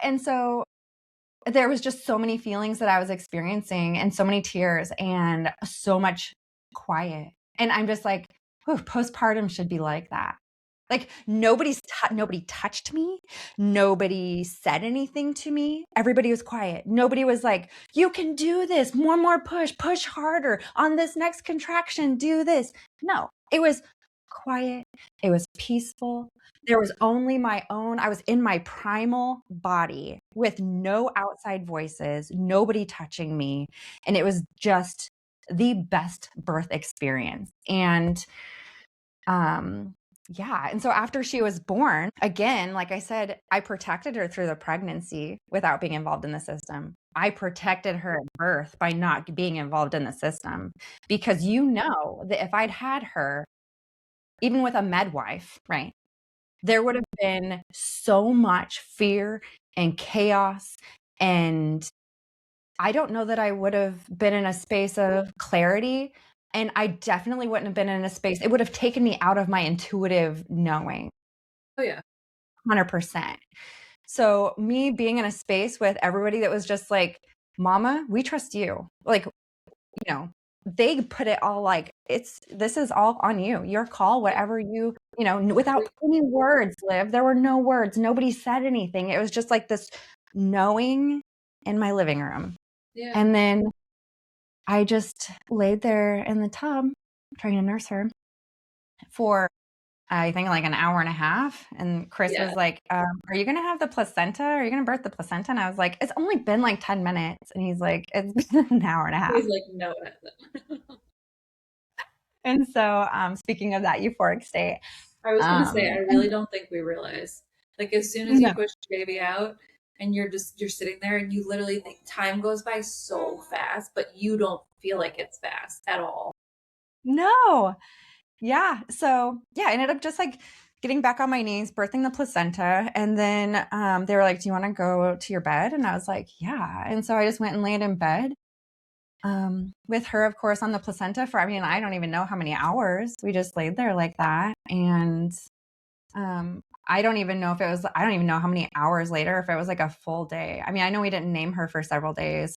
And so there was just so many feelings that I was experiencing and so many tears and so much quiet. And I'm just like, "Whew, postpartum should be like that." Like nobody touched me. Nobody said anything to me. Everybody was quiet. Nobody was like, "You can do this. More push harder on this next contraction. Do this." No, it was quiet. It was peaceful. There was only my own. I was in my primal body with no outside voices, nobody touching me. And it was just the best birth experience. And yeah. And so after she was born, again, like I said, I protected her through the pregnancy without being involved in the system. I protected her at birth by not being involved in the system because you know that if I'd had her, even with a midwife, right, there would have been so much fear and chaos. And I don't know that I would have been in a space of clarity. And I definitely wouldn't have been in a space, it would have taken me out of my intuitive knowing. Oh yeah. 100%. So me being in a space with everybody that was just like, "Mama, we trust you." Like, they put it all like, this is all on you. Your call, whatever without any words, Liv. There were no words. Nobody said anything. It was just like this knowing in my living room. Yeah. And then I just laid there in the tub trying to nurse her for I think like an hour and a half. And Chris Yeah. was like, "Are you going to have the placenta? Are you going to birth the placenta?" And I was like, "It's only been like 10 minutes." And he's like, "It's been an hour and a half." He's like, no, it hasn't. And so, speaking of that euphoric state, I was gonna say, I really and don't think we realize. Like as soon as you no, push your baby out and you're sitting there and you literally think time goes by so fast, but you don't feel like it's fast at all. no, yeah. So yeah, I ended up just like getting back on my knees, birthing the placenta, and then they were like, "Do you want to go to your bed?" And I was like, "Yeah." And so I just went and laid in bed with her, of course, on the placenta for, I mean, I don't even know how many hours. We just laid there like that. And I don't even know if it was, I don't even know how many hours later, if it was like a full day. I mean, I know we didn't name her for several days.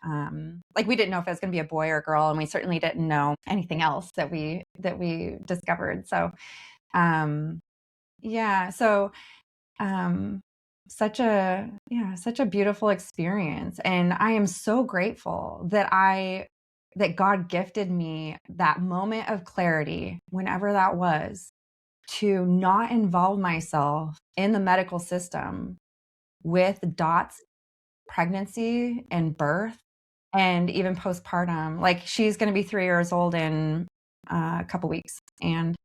Like we didn't know if it was going to be a boy or a girl, and we certainly didn't know anything else that we discovered. So, yeah. So, um, such a beautiful experience. And I am so grateful that God gifted me that moment of clarity, whenever that was, to not involve myself in the medical system with Dot's pregnancy and birth and even postpartum. Like she's going to be 3 years old in a couple weeks. And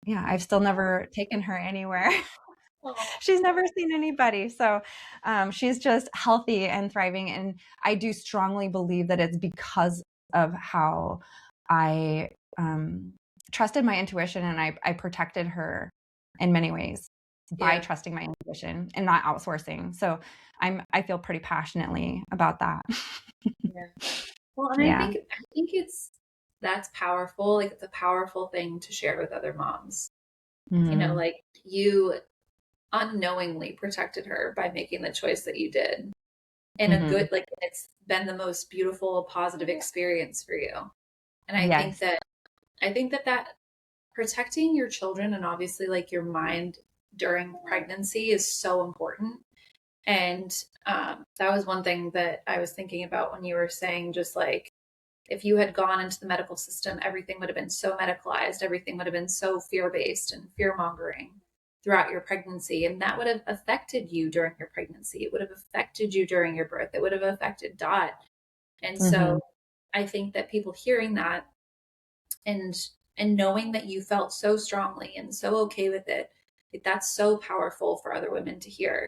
yeah, I've still never taken her anywhere. Oh, She's never seen anybody. So she's just healthy and thriving. And I do strongly believe that it's because of how I trusted my intuition, and I protected her in many ways by yeah. trusting my intuition and not outsourcing. So I feel pretty passionately about that. Yeah. Well, and Yeah. I think that's powerful. Like it's a powerful thing to share with other moms. Mm-hmm. Like you unknowingly protected her by making the choice that you did. In a Mm-hmm. good, like it's been the most beautiful, positive experience for you. And Yes. I think that protecting your children and obviously like your mind during pregnancy is so important. And that was one thing that I was thinking about when you were saying just like if you had gone into the medical system, everything would have been so medicalized, everything would have been so fear based and fear mongering throughout your pregnancy. And that would have affected you during your pregnancy. It would have affected you during your birth. It would have affected Dot. And Mm-hmm. so I think that people hearing that and and knowing that you felt so strongly and so okay with it, that's so powerful for other women to hear.